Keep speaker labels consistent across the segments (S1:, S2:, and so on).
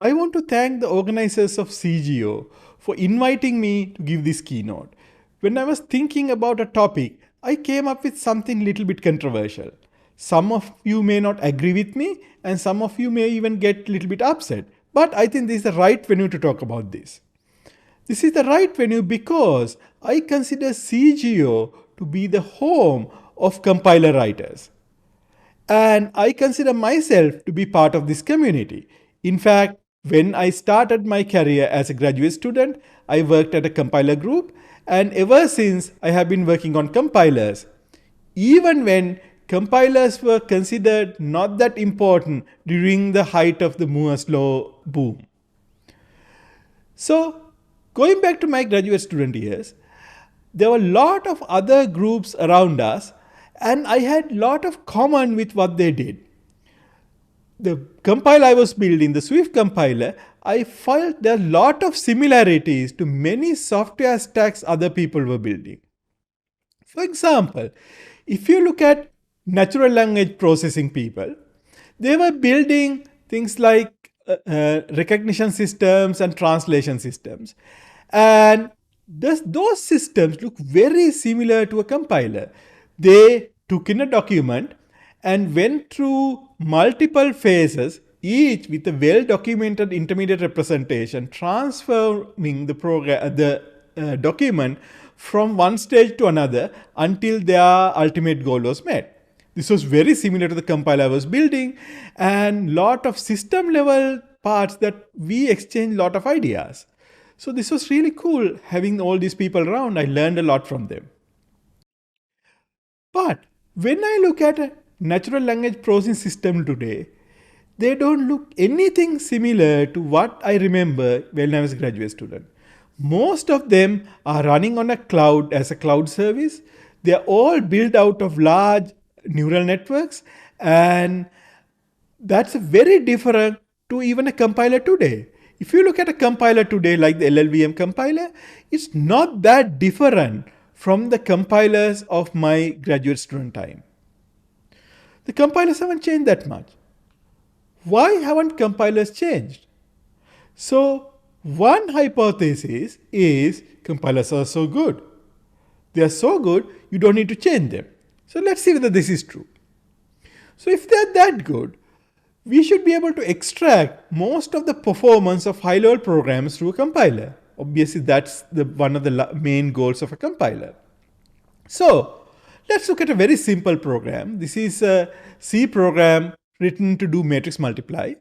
S1: I want to thank the organizers of CGO for inviting me to give this keynote. When I was thinking about a topic, I came up with something little bit controversial. Some of you may not agree with me, and some of you may even get a little bit upset. But I think this is the right venue to talk about this. This is the right venue because I consider CGO to be the home of compiler writers. And I consider myself to be part of this community. In fact, when I started my career as a graduate student, I worked at a compiler group, and ever since I have been working on compilers. Even when compilers were considered not that important during the height of the Moore's Law boom. So, going back to my graduate student years, there were a lot of other groups around us, and I had a lot of common with what they did. The compiler I was building, the Swift compiler, I felt there are a lot of similarities to many software stacks other people were building. For example, if you look at natural language processing people, they were building things like recognition systems and translation systems. And those systems look very similar to a compiler. They took in a document and went through multiple phases, each with a well-documented intermediate representation, transforming the document from one stage to another until their ultimate goal was met. This was very similar to the compiler I was building, and lot of system level parts that we exchanged lot of ideas. So this was really cool having all these people around. I learned a lot from them. But when I look at a natural language processing system today, they don't look anything similar to what I remember when I was a graduate student. Most of them are running on a cloud as a cloud service. They are all built out of large neural networks, and that's very different to even a compiler today. If you look at a compiler today like the LLVM compiler, it's not that different from the compilers of my graduate student time. The compilers haven't changed that much. Why haven't compilers changed? So one hypothesis is compilers are so good. They are so good, you don't need to change them. So let's see whether this is true. So if they're that good, we should be able to extract most of the performance of high-level programs through a compiler. Obviously, that's one of the main goals of a compiler. So let's look at a very simple program. This is a C program written to do matrix multiply.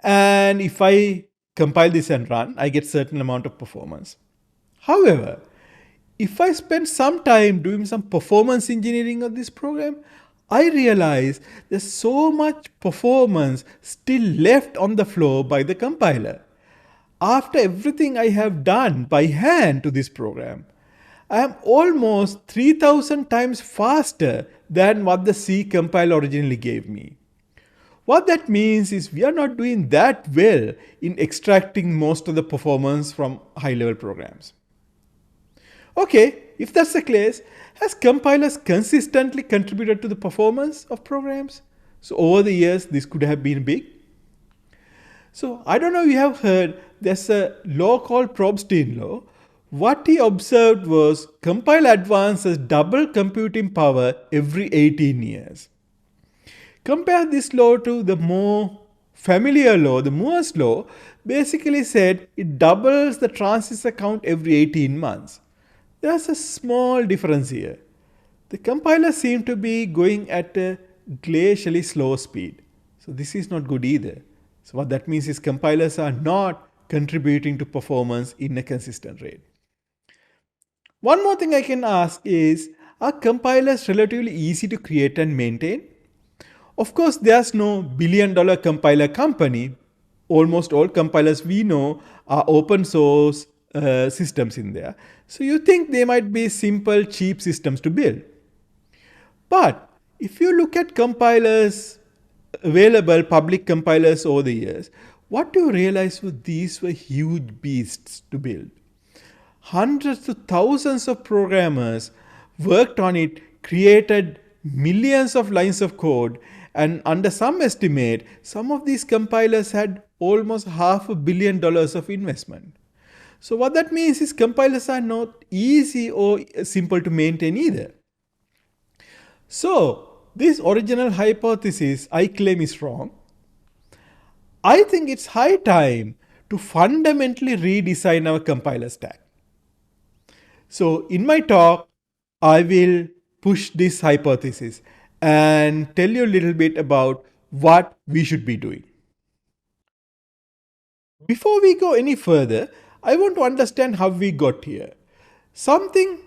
S1: And if I compile this and run, I get certain amount of performance. However, if I spend some time doing some performance engineering of this program, I realize there's so much performance still left on the floor by the compiler. After everything I have done by hand to this program, I am almost 3000 times faster than what the C compiler originally gave me. What that means is we are not doing that well in extracting most of the performance from high-level programs. Okay, if that's the case, has compilers consistently contributed to the performance of programs? So over the years, this could have been big. So I don't know if you have heard, there's a law called Probst's law. What he observed was compiler advances double computing power every 18 years. Compare this law to the more familiar law, the Moore's law, basically said it doubles the transistor count every 18 months. There's a small difference here. The compilers seem to be going at a glacially slow speed. So this is not good either. So what that means is compilers are not contributing to performance in a consistent rate. One more thing I can ask is, are compilers relatively easy to create and maintain? Of course, there's no billion-dollar compiler company. Almost all compilers we know are open source systems in there. So you think they might be simple, cheap systems to build. But if you look at compilers, available public compilers over the years, what you realize was these were huge beasts to build. Hundreds to thousands of programmers worked on it, created millions of lines of code, and under some estimate, some of these compilers had almost $500 million of investment. So what that means is compilers are not easy or simple to maintain either. So this original hypothesis I claim is wrong. I think it's high time to fundamentally redesign our compiler stack. So in my talk, I will push this hypothesis and tell you a little bit about what we should be doing. Before we go any further, I want to understand how we got here. Something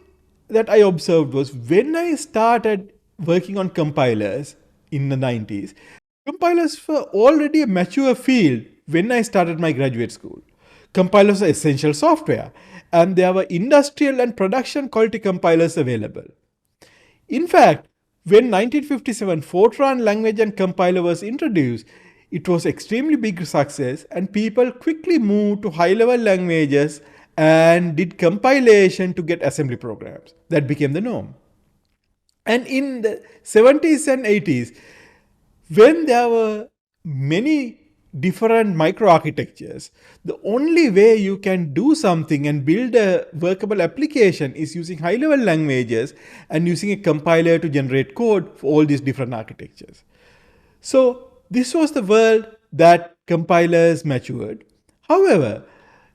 S1: that I observed was when I started working on compilers in the 90s, compilers were already a mature field when I started my graduate school. Compilers are essential software, and there were industrial and production quality compilers available. In fact, when 1957 Fortran language and compiler was introduced, it was extremely big success and people quickly moved to high-level languages and did compilation to get assembly programs. That became the norm. And in the 70s and 80s, when there were many different microarchitectures, the only way you can do something and build a workable application is using high-level languages and using a compiler to generate code for all these different architectures. So this was the world that compilers matured. However,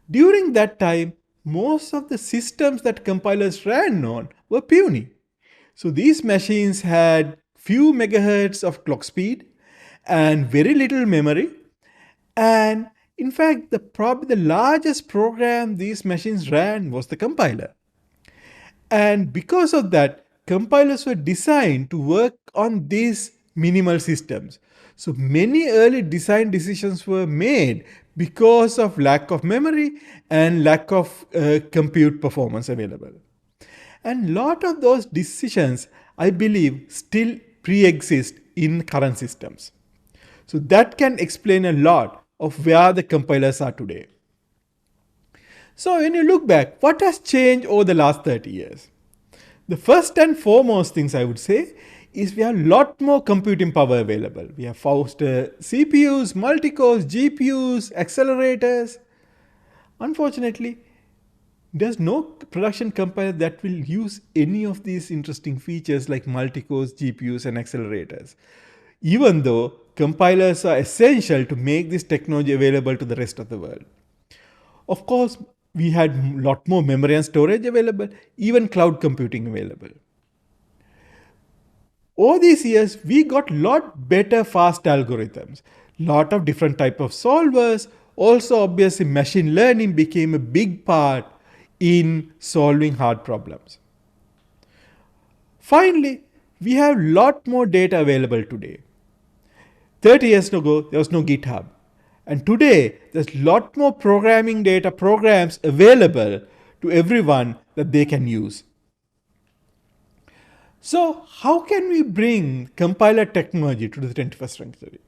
S1: during that time, most of the systems that compilers ran on were puny. So these machines had few megahertz of clock speed and very little memory. And in fact, probably the largest program these machines ran was the compiler. And because of that, compilers were designed to work on these minimal systems. So many early design decisions were made because of lack of memory and lack of compute performance available. And a lot of those decisions, I believe, still pre-exist in current systems. So that can explain a lot of where the compilers are today. So when you look back, what has changed over the last 30 years? The first and foremost things I would say is we have a lot more computing power available. We have faster CPUs, multi-cores, GPUs, accelerators. Unfortunately, there's no production compiler that will use any of these interesting features like multi-cores, GPUs, and accelerators, even though compilers are essential to make this technology available to the rest of the world. Of course, we had a lot more memory and storage available, even cloud computing available. Over these years, we got a lot better fast algorithms, lot of different type of solvers. Also, obviously, machine learning became a big part in solving hard problems. Finally, we have a lot more data available today. 30 years ago, there was no GitHub. And today, there's a lot more programming data programs available to everyone that they can use. So how can we bring compiler technology to the 21st century?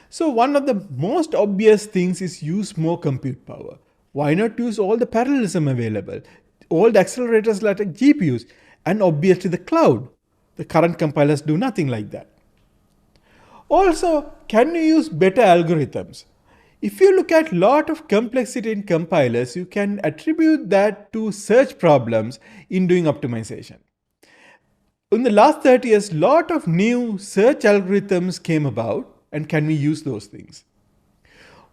S1: So one of the most obvious things is use more compute power. Why not use all the parallelism available, all the accelerators like GPUs, and obviously the cloud? The current compilers do nothing like that. Also, can you use better algorithms? If you look at a lot of complexity in compilers, you can attribute that to search problems in doing optimization. In the last 30 years, a lot of new search algorithms came about, and can we use those things?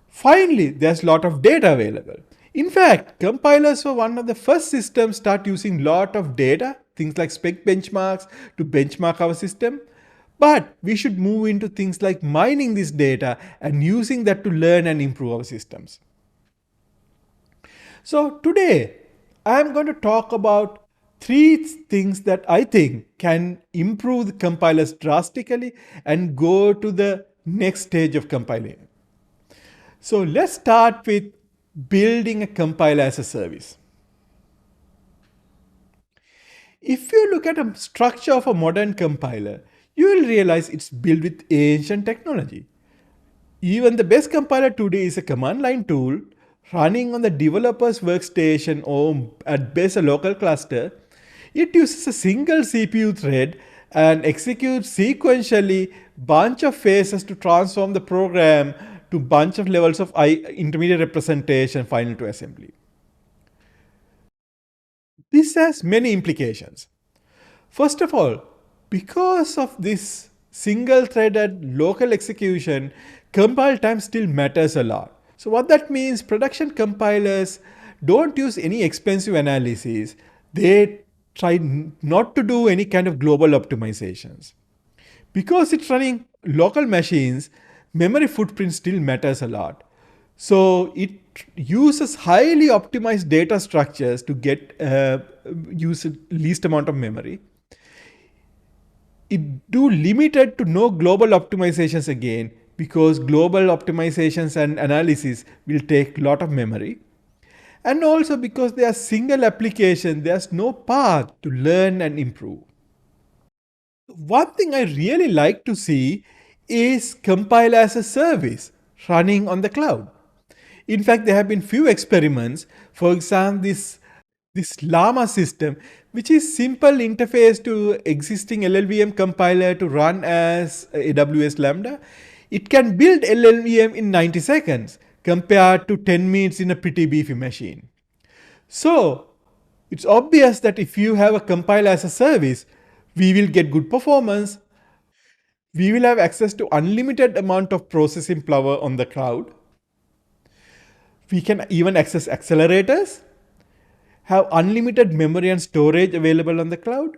S1: Finally, there's a lot of data available. In fact, compilers were one of the first systems start using a lot of data, things like spec benchmarks to benchmark our system. But we should move into things like mining this data and using that to learn and improve our systems. So today, I'm going to talk about 3 things that I think can improve the compilers drastically and go to the next stage of compiling. So let's start with building a compiler as a service. If you look at a structure of a modern compiler, you will realize it's built with ancient technology. Even the best compiler today is a command line tool running on the developer's workstation or at best a local cluster. It uses a single CPU thread and executes sequentially bunch of phases to transform the program to bunch of levels of intermediate representation final to assembly. This has many implications. First of all, because of this single threaded local execution, compile time still matters a lot. So what that means, production compilers don't use any expensive analysis. They try not to do any kind of global optimizations. Because it's running local machines, memory footprint still matters a lot. So it uses highly optimized data structures to get use least amount of memory. It do limited to no global optimizations again, because global optimizations and analysis will take a lot of memory. And also because they are single application, there's no path to learn and improve. One thing I really like to see is compile as a service running on the cloud. In fact, there have been few experiments. For example, this Llama system, which is simple interface to existing LLVM compiler to run as AWS Lambda, it can build LLVM in 90 seconds compared to 10 minutes in a pretty beefy machine. So it's obvious that if you have a compile as a service, we will get good performance. We will have access to unlimited amount of processing power on the cloud. We can even access accelerators, have unlimited memory and storage available on the cloud.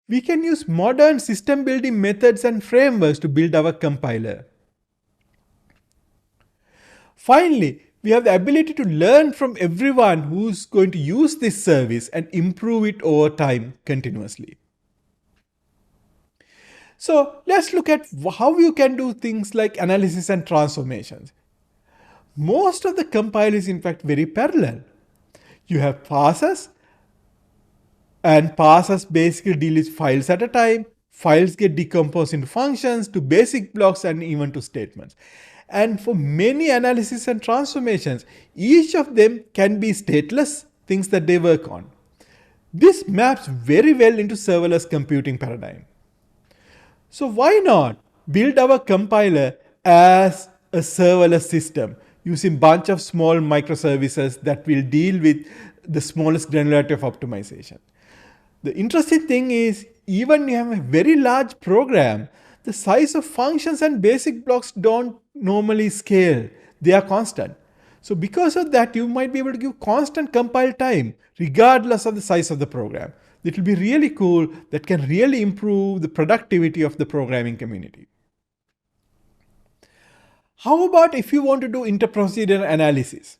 S1: We can use modern system building methods and frameworks to build our compiler. Finally, we have the ability to learn from everyone who's going to use this service and improve it over time continuously. So let's look at how you can do things like analysis and transformations. Most of the compile is in fact very parallel. You have parsers, and parsers basically deal with files at a time. Files get decomposed into functions, to basic blocks, and even to statements. And for many analysis and transformations, each of them can be stateless things that they work on. This maps very well into serverless computing paradigm. So why not build our compiler as a serverless system using bunch of small microservices that will deal with the smallest granularity of optimization? The interesting thing is, even you have a very large program, the size of functions and basic blocks don't normally scale. They are constant. So because of that, you might be able to give constant compile time regardless of the size of the program. It will be really cool. That can really improve the productivity of the programming community. How about if you want to do interprocedural analysis?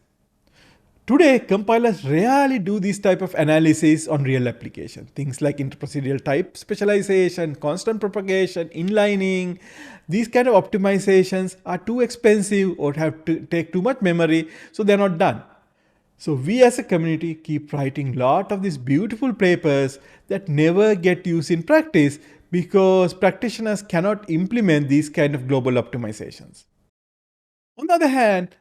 S1: Today, compilers rarely do this type of analysis on real application. Things like interprocedural type specialization, constant propagation, inlining, these kind of optimizations are too expensive or have to take too much memory, so they're not done. So we as a community keep writing a lot of these beautiful papers that never get used in practice because practitioners cannot implement these kind of global optimizations. On the other hand,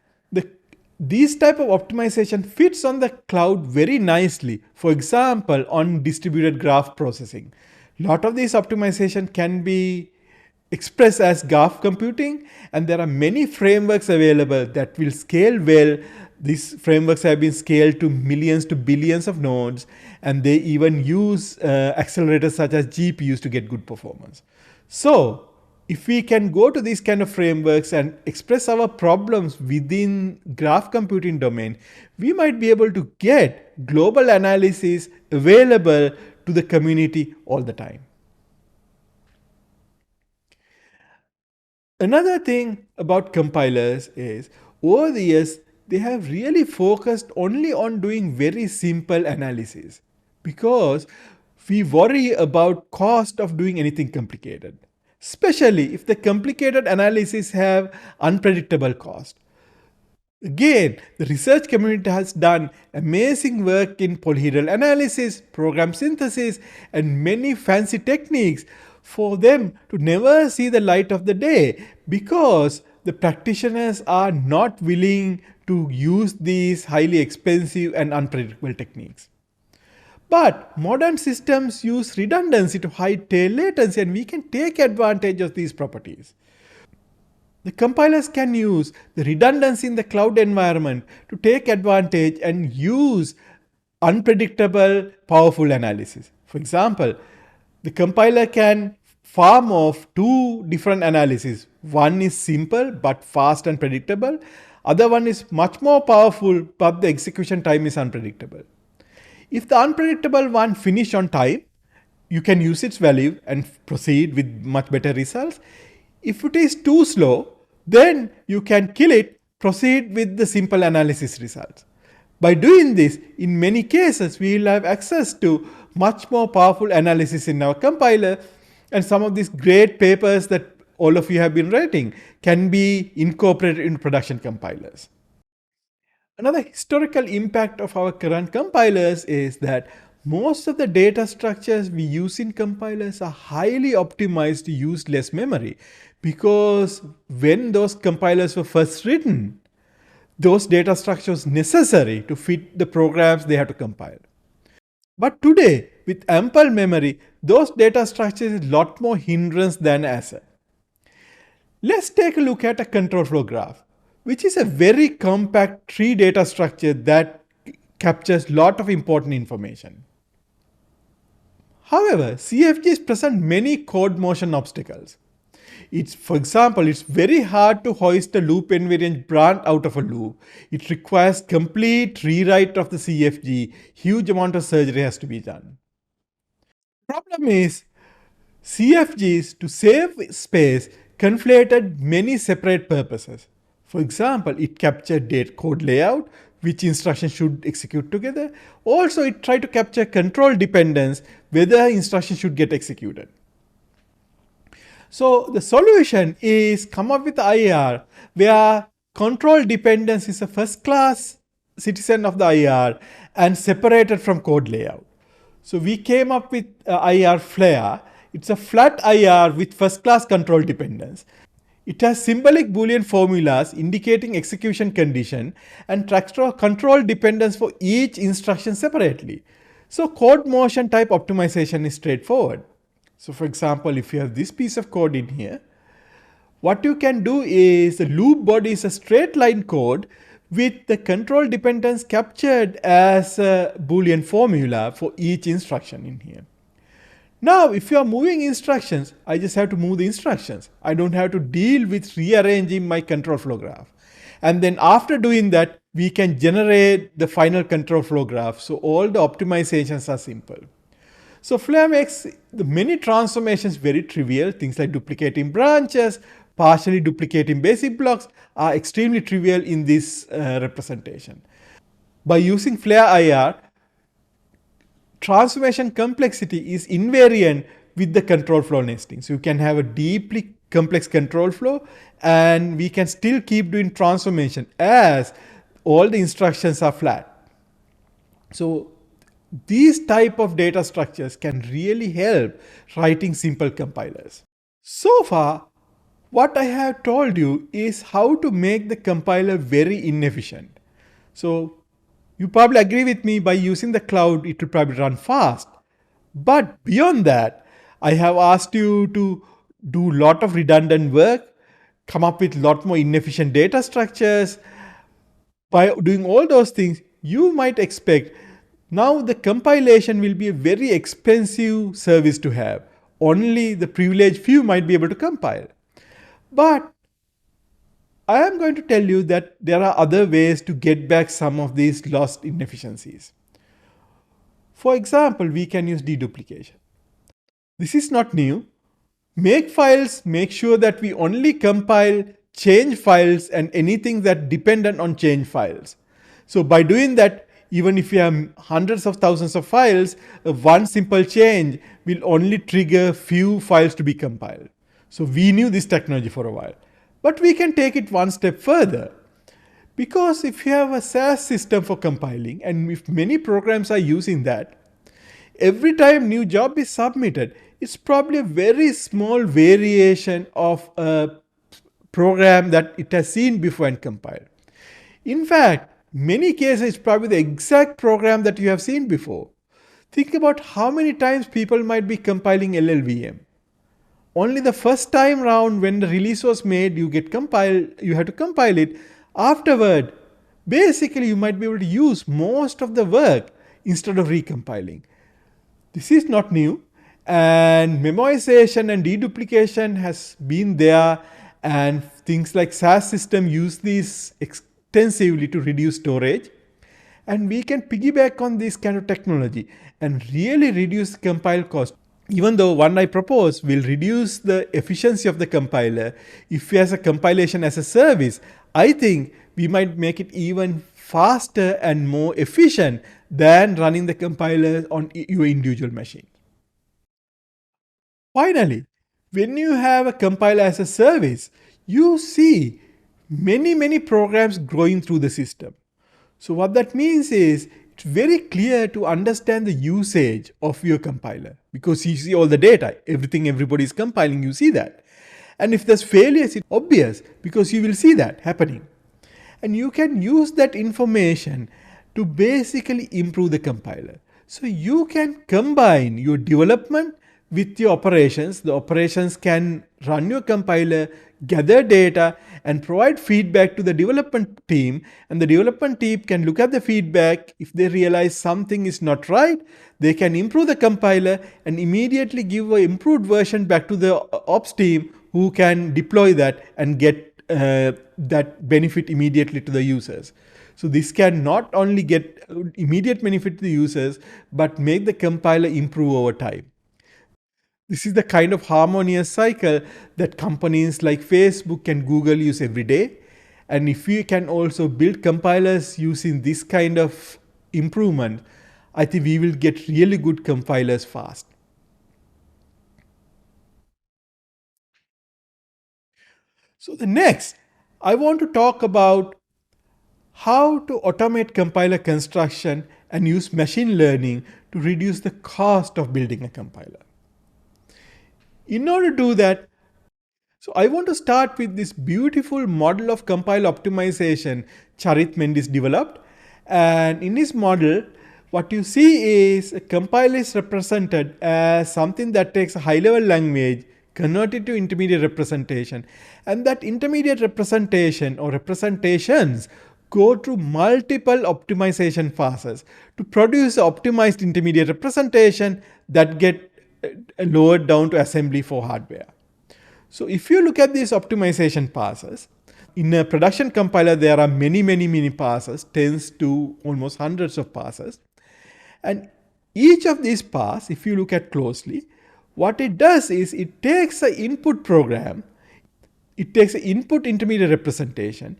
S1: these type of optimization fits on the cloud very nicely. For example, on distributed graph processing. A lot of these optimization can be expressed as graph computing, and there are many frameworks available that will scale well. These frameworks have been scaled to millions to billions of nodes, and they even use accelerators such as GPUs to get good performance. So if we can go to these kind of frameworks and express our problems within graph computing domain, we might be able to get global analysis available to the community all the time. Another thing about compilers is, over the years, they have really focused only on doing very simple analysis because we worry about cost of doing anything complicated, especially if the complicated analysis have unpredictable cost. Again, the research community has done amazing work in polyhedral analysis, program synthesis, and many fancy techniques for them to never see the light of the day because the practitioners are not willing to use these highly expensive and unpredictable techniques. But modern systems use redundancy to hide tail latency, and we can take advantage of these properties. The compilers can use the redundancy in the cloud environment to take advantage and use unpredictable, powerful analysis. For example, the compiler can farm off two different analyses. One is simple but fast and predictable. Other one is much more powerful, but the execution time is unpredictable. If the unpredictable one finish on time, you can use its value and proceed with much better results. If it is too slow, then you can kill it, proceed with the simple analysis results. By doing this, in many cases, we will have access to much more powerful analysis in our compiler, and some of these great papers that all of you have been writing can be incorporated in production compilers. Another historical impact of our current compilers is that most of the data structures we use in compilers are highly optimized to use less memory, because when those compilers were first written, those data structures necessary to fit the programs they have to compile. But today, with ample memory, those data structures is a lot more hindrance than asset. Let's take a look at a control flow graph, which is a very compact tree data structure that captures a lot of important information. However, CFGs present many code motion obstacles. For example, it's very hard to hoist a loop invariant branch out of a loop. It requires complete rewrite of the CFG. Huge amount of surgery has to be done. Problem is, CFGs, to save space, conflated many separate purposes. For example, it captured date code layout, which instructions should execute together. Also, it tried to capture control dependence, whether instructions should get executed. So the solution is come up with IAR where control dependence is a first class citizen of the IAR and separated from code layout. So we came up with IAR Flare. It's a flat IAR with first class control dependence. It has symbolic Boolean formulas indicating execution condition and tracks control dependence for each instruction separately. So code motion type optimization is straightforward. So for example, if you have this piece of code in here, what you can do is the loop body is a straight line code with the control dependence captured as a Boolean formula for each instruction in here. Now, if you are moving instructions, I just have to move the instructions. I don't have to deal with rearranging my control flow graph. And then after doing that, we can generate the final control flow graph. So all the optimizations are simple. So Flare makes the many transformations very trivial. Things like duplicating branches, partially duplicating basic blocks are extremely trivial in this representation. By using Flare IR, transformation complexity is invariant with the control flow nesting. So you can have a deeply complex control flow and we can still keep doing transformation as all the instructions are flat. So these type of data structures can really help writing simple compilers. So far, what I have told you is how to make the compiler very inefficient. So you probably agree with me, by using the cloud, it will probably run fast. But beyond that, I have asked you to do a lot of redundant work, come up with a lot more inefficient data structures. By doing all those things, you might expect now the compilation will be a very expensive service to have. Only the privileged few might be able to compile. But I am going to tell you that there are other ways to get back some of these lost inefficiencies. For example, we can use deduplication. This is not new. Makefiles make sure that we only compile change files and anything that dependent on change files. So by doing that, even if you have hundreds of thousands of files, one simple change will only trigger few files to be compiled. So we knew this technology for a while. But we can take it one step further. Because if you have a SaaS system for compiling, and if many programs are using that, every time new job is submitted, it's probably a very small variation of a program that it has seen before and compiled. In fact, many cases it's probably the exact program that you have seen before. Think about how many times people might be compiling LLVM. only the first time round when the release was made, you have to compile it. Afterward, basically you might be able to use most of the work instead of recompiling. This is not new, and memoization and deduplication has been there, and things like SAS system use these extensively to reduce storage. And we can piggyback on this kind of technology and really reduce compile cost. Even though one I propose will reduce the efficiency of the compiler, if we has a compilation as a service, I think we might make it even faster and more efficient than running the compiler on your individual machine. Finally, when you have a compiler as a service, you see many programs growing through the system. So what that means is it's very clear to understand the usage of your compiler, because you see all the data, everything everybody is compiling, you see that. And if there's failures, it's obvious because you will see that happening. And you can use that information to basically improve the compiler. So you can combine your development with your operations. The operations can run your compiler, gather data, and provide feedback to the development team. And the development team can look at the feedback. If they realize something is not right, they can improve the compiler and immediately give an improved version back to the ops team, who can deploy that and get that benefit immediately to the users. So this can not only get immediate benefit to the users, but make the compiler improve over time. This is the kind of harmonious cycle that companies like Facebook and Google use every day. And if we can also build compilers using this kind of improvement, I think we will get really good compilers fast. So the next, I want to talk about how to automate compiler construction and use machine learning to reduce the cost of building a compiler. In order to do that, so I want to start with this beautiful model of compile optimization Charit Mendis developed. And in this model, what you see is a compile is represented as something that takes a high-level language, convert it to intermediate representation. And that intermediate representation or representations go through multiple optimization phases to produce an optimized intermediate representation that get lowered down to assembly for hardware. So if you look at these optimization passes, in a production compiler, there are many passes, tens to almost hundreds of passes. And each of these passes, if you look at closely, what it does is it takes an input program, it takes an input intermediate representation,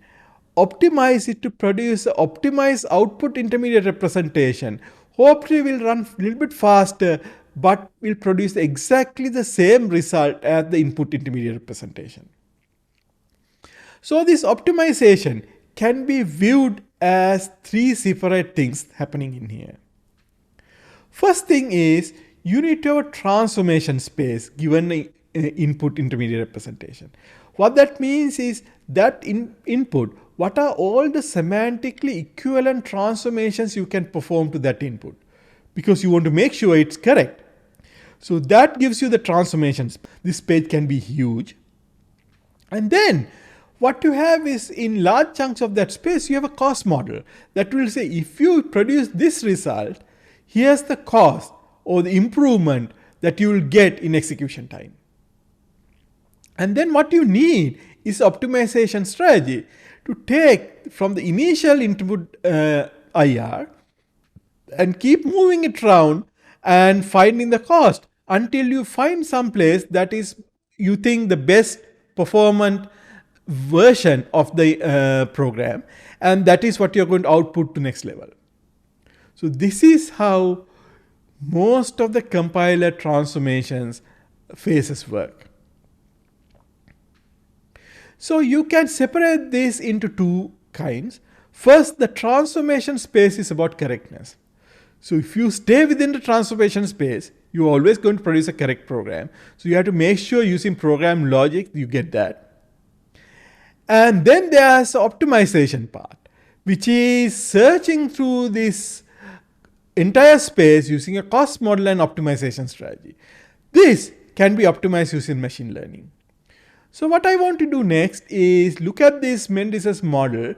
S1: optimize it to produce an optimized output intermediate representation. Hopefully will run a little bit faster, but will produce exactly the same result as the input intermediate representation. So this optimization can be viewed as three separate things happening in here. First thing is you need to have a transformation space given the input intermediate representation. What that means is that input, what are all the semantically equivalent transformations you can perform to that input, because you want to make sure it's correct. So that gives you the transformations. This page can be huge. And then what you have is, in large chunks of that space, you have a cost model that will say, if you produce this result, here's the cost or the improvement that you will get in execution time. And then what you need is optimization strategy to take from the initial input IR and keep moving it around and finding the cost until you find some place that is, you think, the best performant version of the program, and that is what you're going to output to next level. So this is how most of the compiler transformations phases work. So you can separate this into two kinds. First, the transformation space is about correctness. So if you stay within the transformation space, you're always going to produce a correct program. So you have to make sure using program logic, you get that. And then there's the optimization part, which is searching through this entire space using a cost model and optimization strategy. This can be optimized using machine learning. So what I want to do next is look at this Mendis's model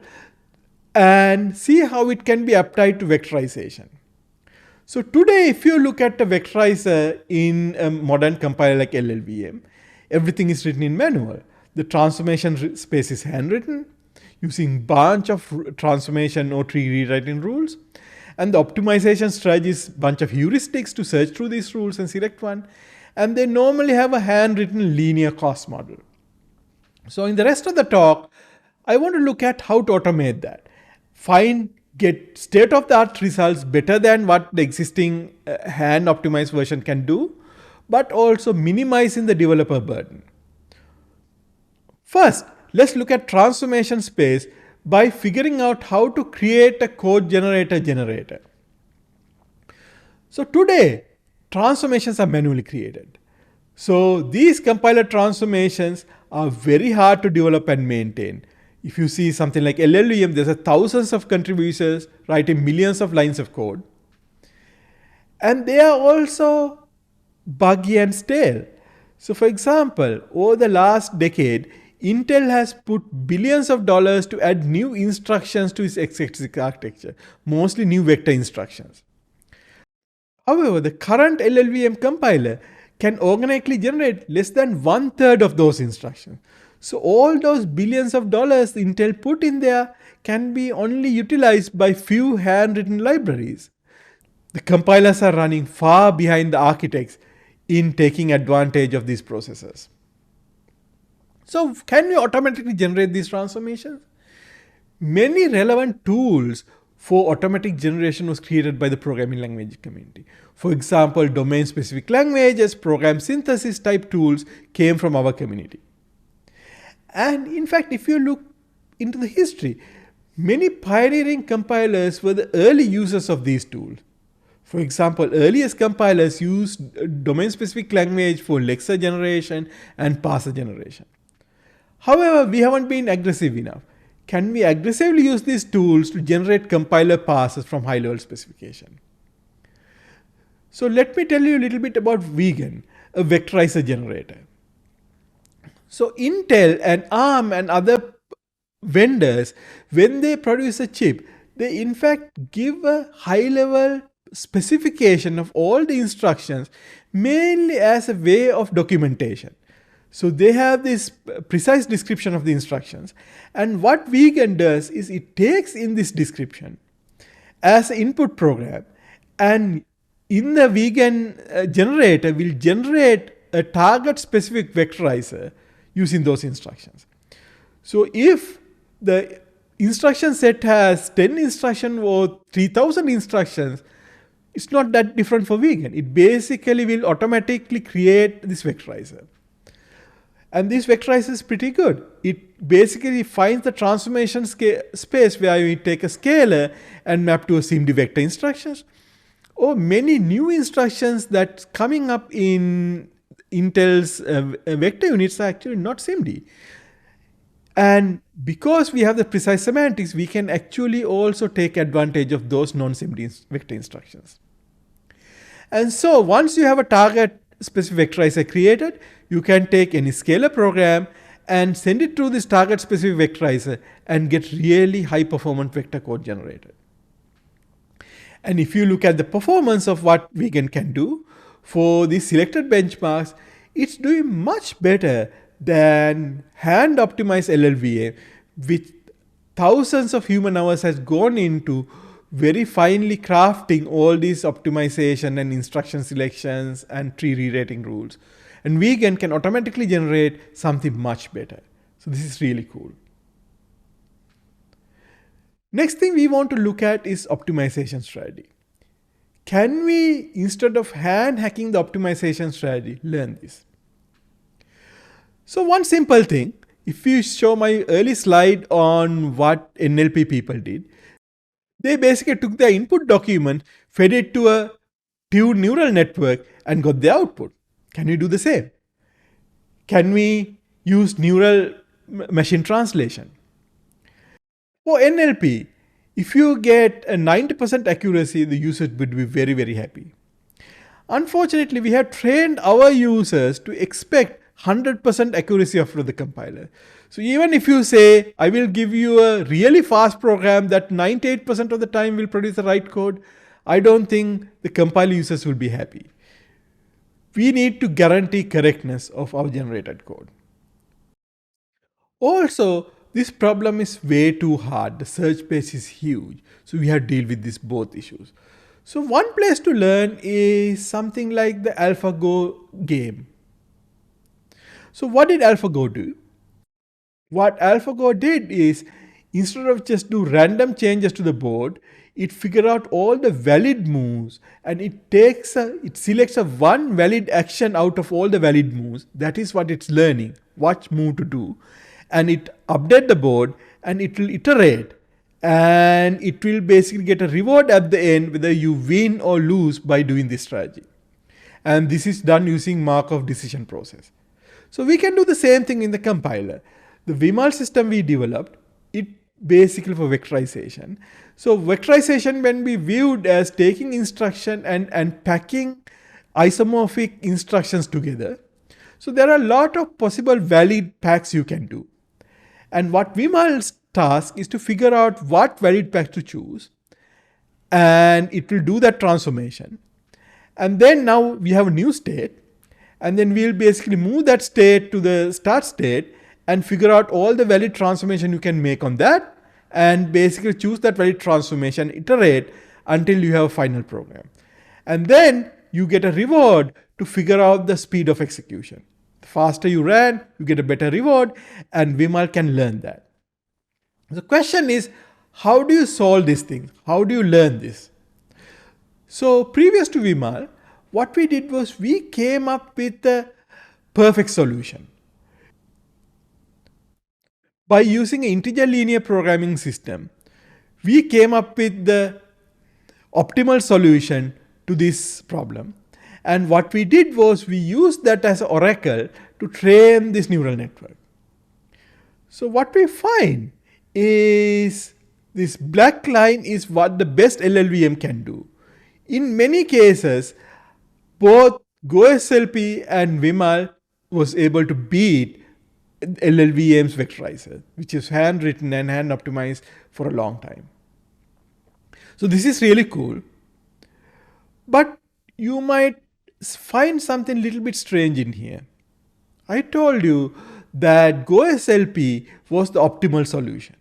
S1: and see how it can be applied to vectorization. So today, if you look at a vectorizer in a modern compiler like LLVM, everything is written in manual. The transformation space is handwritten using bunch of transformation or tree rewriting rules. And the optimization strategy is bunch of heuristics to search through these rules and select one. And they normally have a handwritten linear cost model. So in the rest of the talk, I want to look at how to automate that. Get state-of-the-art results better than what the existing hand-optimized version can do, but also minimizing the developer burden. First, let's look at transformation space by figuring out how to create a code generator. So today, transformations are manually created. So these compiler transformations are very hard to develop and maintain. If you see something like LLVM, there's thousands of contributors writing millions of lines of code. And they are also buggy and stale. So for example, over the last decade, Intel has put billions of dollars to add new instructions to its x86 architecture, mostly new vector instructions. However, the current LLVM compiler can organically generate less than 1/3 of those instructions. So all those billions of dollars Intel put in there can be only utilized by few handwritten libraries. The compilers are running far behind the architects in taking advantage of these processes. So can we automatically generate these transformations? Many relevant tools for automatic generation was created by the programming language community. For example, domain-specific languages, program synthesis type tools came from our community. And in fact, if you look into the history, many pioneering compilers were the early users of these tools. For example, earliest compilers used domain-specific language for lexer generation and parser generation. However, we haven't been aggressive enough. Can we aggressively use these tools to generate compiler parsers from high-level specification? So let me tell you a little bit about Vegan, a vectorizer generator. So Intel and ARM and other vendors, when they produce a chip, they in fact give a high-level specification of all the instructions, mainly as a way of documentation. So they have this precise description of the instructions. And what Vegan does is it takes in this description as an input program, and in the Vegan generator will generate a target specific vectorizer using those instructions. So if the instruction set has 10 instructions or 3000 instructions, it's not that different for Vegan. It basically will automatically create this vectorizer. And this vectorizer is pretty good. It basically finds the transformation space where you take a scalar and map to a SIMD vector instructions, or many new instructions that's coming up in Intel's vector units are actually not SIMD. And because we have the precise semantics, we can actually also take advantage of those non-SIMD vector instructions. And so once you have a target specific vectorizer created, you can take any scalar program and send it through this target specific vectorizer and get really high performance vector code generated. And if you look at the performance of what Vegan can do for these selected benchmarks, it's doing much better than hand optimized LLVA, which thousands of human hours has gone into very finely crafting all these optimization and instruction selections and tree rewriting rules. And Vegan can automatically generate something much better. So this is really cool. Next thing we want to look at is optimization strategy. Can we, instead of hand hacking the optimization strategy, learn this? So one simple thing, if you show my early slide on what NLP people did, they basically took the input document, fed it to a tuned neural network and got the output. Can we do the same? Can we use neural machine translation? For NLP, if you get a 90% accuracy, the user would be very, very happy. Unfortunately, we have trained our users to expect 100% accuracy of the compiler. So even if you say, I will give you a really fast program that 98% of the time will produce the right code, I don't think the compiler users will be happy. We need to guarantee correctness of our generated code. Also, this problem is way too hard. The search space is huge. So we have to deal with these both issues. So one place to learn is something like the AlphaGo game. So what did AlphaGo do? What AlphaGo did is, instead of just do random changes to the board, it figure out all the valid moves and it selects a one valid action out of all the valid moves. That is what it's learning, what move to do. And it update the board and it will iterate, and it will basically get a reward at the end whether you win or lose by doing this strategy. And this is done using Markov decision process. So we can do the same thing in the compiler. The Vimal system we developed, it basically for vectorization. So vectorization when be viewed as taking instruction and packing isomorphic instructions together. So there are a lot of possible valid packs you can do. And what Vimal's task is to figure out what valid pack to choose, and it will do that transformation. And then now we have a new state, and then we'll basically move that state to the start state and figure out all the valid transformation you can make on that, and basically choose that valid transformation, iterate until you have a final program. And then you get a reward to figure out the speed of execution. The faster you ran, you get a better reward, and Vimal can learn that. The question is, how do you solve this thing? How do you learn this? So previous to Vimal, what we did was we came up with a perfect solution. By using an integer linear programming system, we came up with the optimal solution to this problem. And what we did was we used that as an oracle to train this neural network. So what we find is this black line is what the best LLVM can do. In many cases, both GoSLP and Vimal was able to beat LLVM's vectorizer, which is handwritten and hand optimized for a long time. So this is really cool. But you might find something a little bit strange in here. I told you that GoSLP was the optimal solution.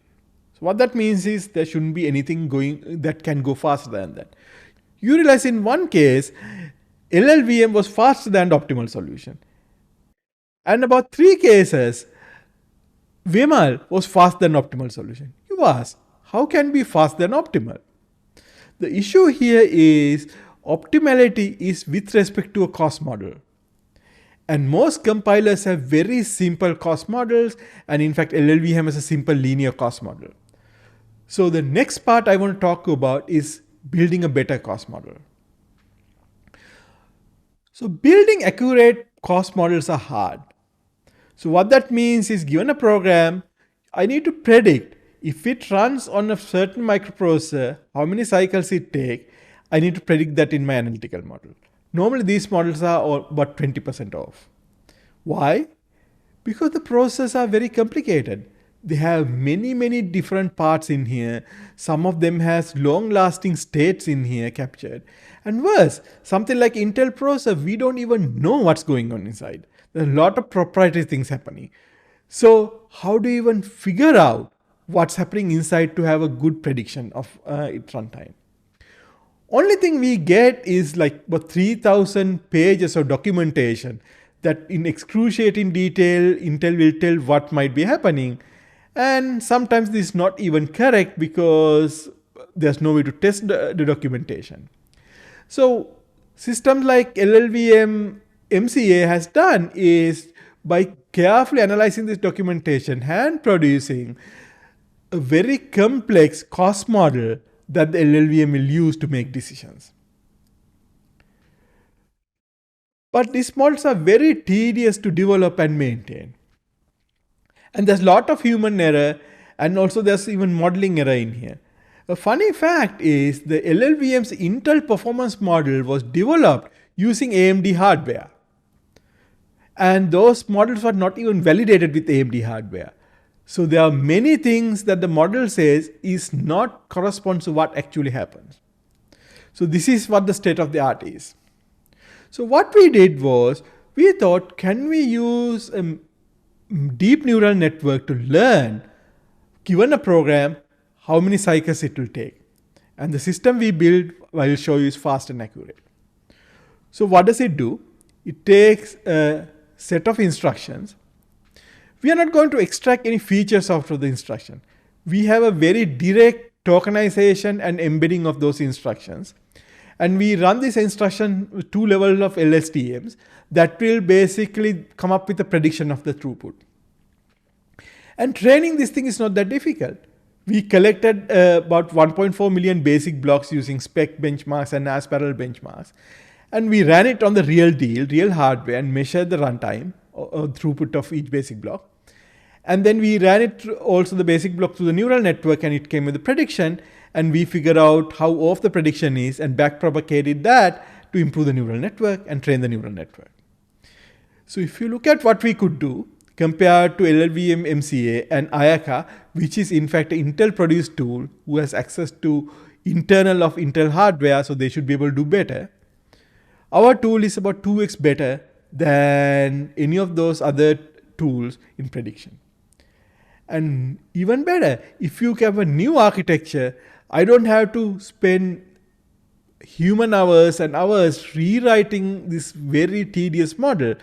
S1: So what that means is there shouldn't be anything going that can go faster than that. You realize in one case, LLVM was faster than the optimal solution. And about 3 cases, Vimal was faster than optimal solution. You ask, how can be faster than optimal? The issue here is optimality is with respect to a cost model. And most compilers have very simple cost models, and in fact LLVM has a simple linear cost model. So the next part I want to talk about is building a better cost model. So building accurate cost models are hard. So what that means is, given a program, I need to predict if it runs on a certain microprocessor, how many cycles it takes. I need to predict that in my analytical model. Normally these models are about 20% off. Why? Because the processes are very complicated. They have many different parts in here. Some of them has long-lasting states in here captured. And worse, something like Intel processor, we don't even know what's going on inside. There's a lot of proprietary things happening. So how do you even figure out what's happening inside to have a good prediction of its runtime? Only thing we get is like about 3,000 pages of documentation that in excruciating detail, Intel will tell what might be happening. And sometimes this is not even correct because there's no way to test the documentation. So systems like LLVM MCA has done is, by carefully analyzing this documentation and producing a very complex cost model that the LLVM will use to make decisions. But these models are very tedious to develop and maintain. And there's a lot of human error, and also there's even modeling error in here. A funny fact is the LLVM's Intel performance model was developed using AMD hardware. And those models were not even validated with AMD hardware. So there are many things that the model says is not corresponds to what actually happens. So this is what the state of the art is. So what we did was, we thought, can we use a deep neural network to learn, given a program, how many cycles it will take. And the system we built, I will show you, is fast and accurate. So what does it do? It takes a set of instructions. We are not going to extract any features out of the instruction. We have a very direct tokenization and embedding of those instructions. And we run this instruction with 2 levels of LSTMs that will basically come up with a prediction of the throughput. And training this thing is not that difficult. We collected about 1.4 million basic blocks using spec benchmarks and as parallel benchmarks. And we ran it on the real deal, real hardware, and measured the runtime or throughput of each basic block. And then we ran it also the basic block through the neural network, and it came with a prediction. And we figured out how off the prediction is and backpropagated that to improve the neural network and train the neural network. So if you look at what we could do compared to LLVM MCA and Ayaka, which is in fact an Intel produced tool who has access to internal of Intel hardware, so they should be able to do better. Our tool is about 2x better than any of those other tools in prediction. And even better, if you have a new architecture, I don't have to spend human hours and hours rewriting this very tedious model.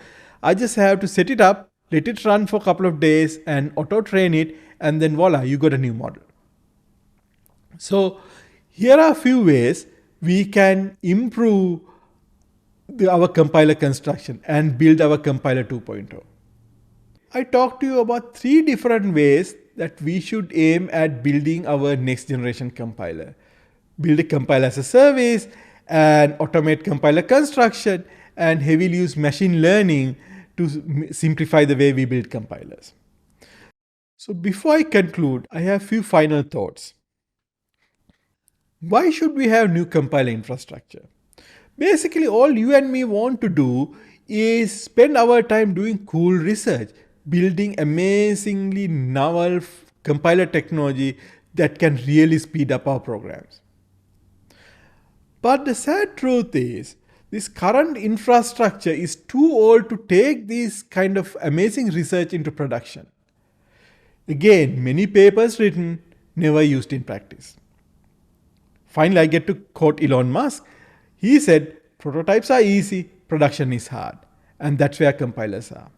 S1: I just have to set it up, let it run for a couple of days and auto-train it, and then voila, you got a new model. So here are a few ways we can improve our compiler construction and build our compiler 2.0. I talked to you about 3 different ways that we should aim at building our next generation compiler. Build a compiler as a service, and automate compiler construction, and heavily use machine learning to simplify the way we build compilers. So before I conclude, I have a few final thoughts. Why should we have new compiler infrastructure? Basically, all you and me want to do is spend our time doing cool research, building amazingly novel compiler technology that can really speed up our programs. But the sad truth is, this current infrastructure is too old to take this kind of amazing research into production. Again, many papers written, never used in practice. Finally, I get to quote Elon Musk. He said, prototypes are easy, production is hard. And that's where compilers are.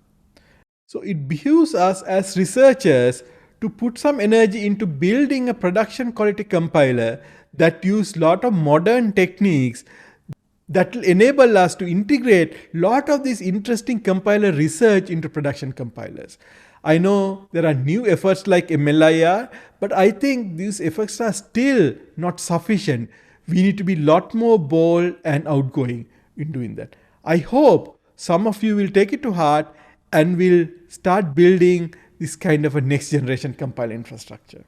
S1: So it behooves us as researchers to put some energy into building a production quality compiler that use a lot of modern techniques that will enable us to integrate a lot of this interesting compiler research into production compilers. I know there are new efforts like MLIR, but I think these efforts are still not sufficient. We need to be a lot more bold and outgoing in doing that. I hope some of you will take it to heart and will start building this kind of a next generation compiler infrastructure.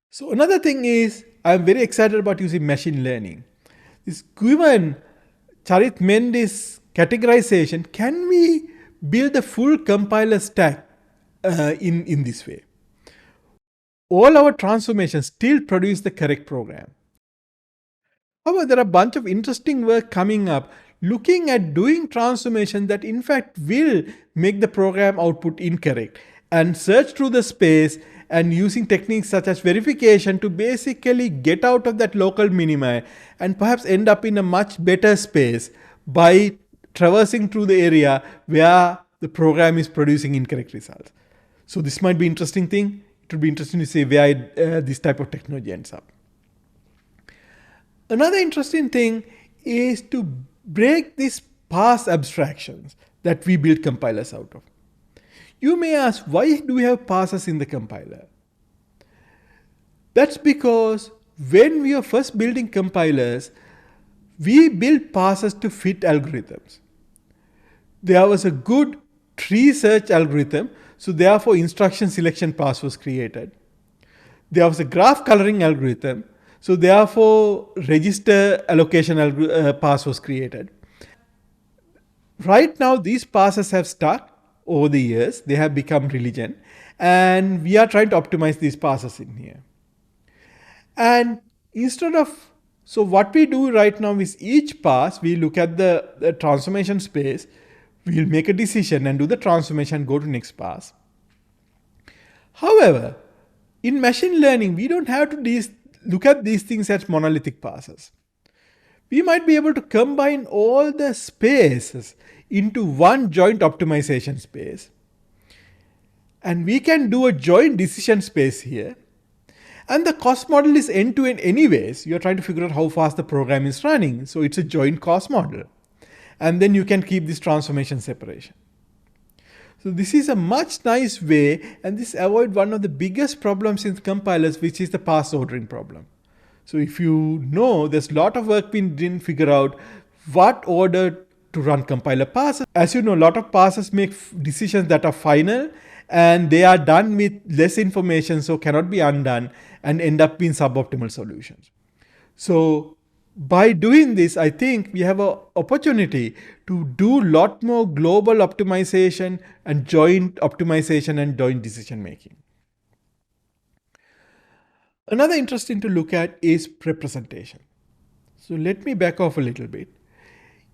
S1: So another thing is, I'm very excited about using machine learning. Given Charit Mendes categorization, can we build a full compiler stack in this way? All our transformations still produce the correct program. However, there are a bunch of interesting work coming up looking at doing transformation that in fact will make the program output incorrect, and search through the space and using techniques such as verification to basically get out of that local minima and perhaps end up in a much better space by traversing through the area where the program is producing incorrect results. So this might be an interesting thing. It would be interesting to see where this type of technology ends up. Another interesting thing is to break these parse abstractions that we build compilers out of. You may ask, why do we have parsers in the compiler? That's because when we were first building compilers, we built parsers to fit algorithms. There was a good tree search algorithm, so therefore instruction selection parse was created. There was a graph coloring algorithm, So therefore, register allocation pass was created. Right now, these passes have stuck over the years. They have become religion. And we are trying to optimize these passes in here. And instead of, so what we do right now is each pass, we look at the transformation space, we'll make a decision and do the transformation, go to next pass. However, in machine learning, we don't have to look at these things as monolithic passes. We might be able to combine all the spaces into one joint optimization space. And we can do a joint decision space here. And the cost model is end to end anyways. You're trying to figure out how fast the program is running. So it's a joint cost model. And then you can keep this transformation separation. So this is a much nice way, and this avoids one of the biggest problems in compilers, which is the pass ordering problem. So if you know, there's a lot of work being done to figure out what order to run compiler passes. As you know, a lot of passes make decisions that are final and they are done with less information, so cannot be undone and end up being suboptimal solutions. So by doing this, I think we have an opportunity to do a lot more global optimization and joint optimization and joint decision making. Another interesting to look at is representation. So let me back off a little bit.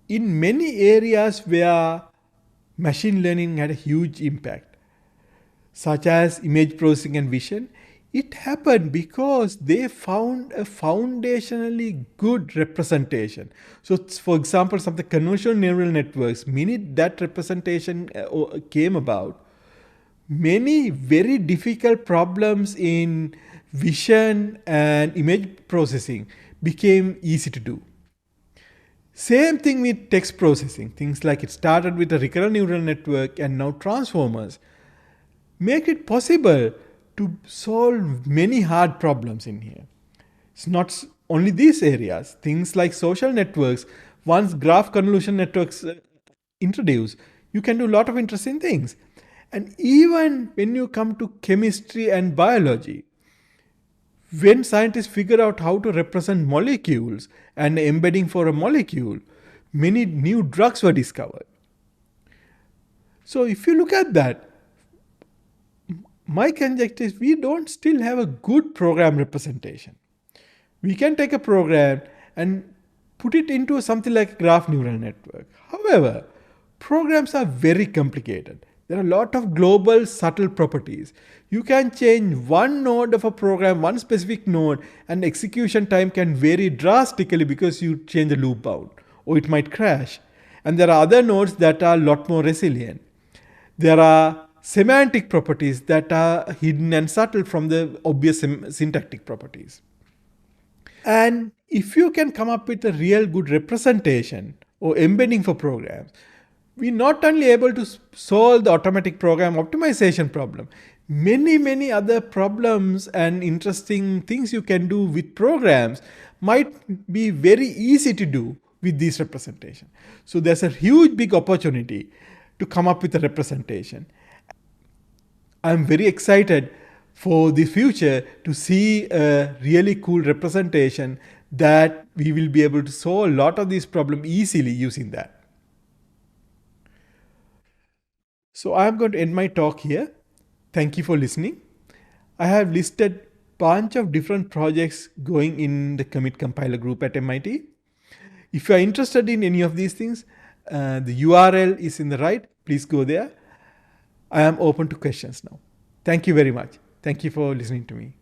S1: In many areas where machine learning had a huge impact, such as image processing and vision, it happened because they found a foundationally good representation. So for example, some of the convolutional neural networks, minute that representation came about, many very difficult problems in vision and image processing became easy to do. Same thing with text processing. Things like it started with a recurrent neural network and now transformers make it possible to solve many hard problems in here. It's not only these areas. Things like social networks, once graph convolution networks introduced, you can do a lot of interesting things. And even when you come to chemistry and biology, when scientists figure out how to represent molecules and embedding for a molecule, many new drugs were discovered. So if you look at that, my conjecture is we don't still have a good program representation. We can take a program and put it into something like a graph neural network. However, programs are very complicated. There are a lot of global subtle properties. You can change one node of a program, one specific node, and execution time can vary drastically because you change the loop bound, or it might crash. And there are other nodes that are a lot more resilient. There are semantic properties that are hidden and subtle from the obvious syntactic properties. And if you can come up with a real good representation or embedding for programs, we're not only able to solve the automatic program optimization problem, many other problems and interesting things you can do with programs might be very easy to do with this representation. So there's a huge big opportunity to come up with a representation. I'm very excited for the future to see a really cool representation that we will be able to solve a lot of these problems easily using that. So I'm going to end my talk here. Thank you for listening. I have listed a bunch of different projects going in the commit compiler group at MIT. If you are interested in any of these things, the URL is in the right. Please go there. I am open to questions now. Thank you very much. Thank you for listening to me.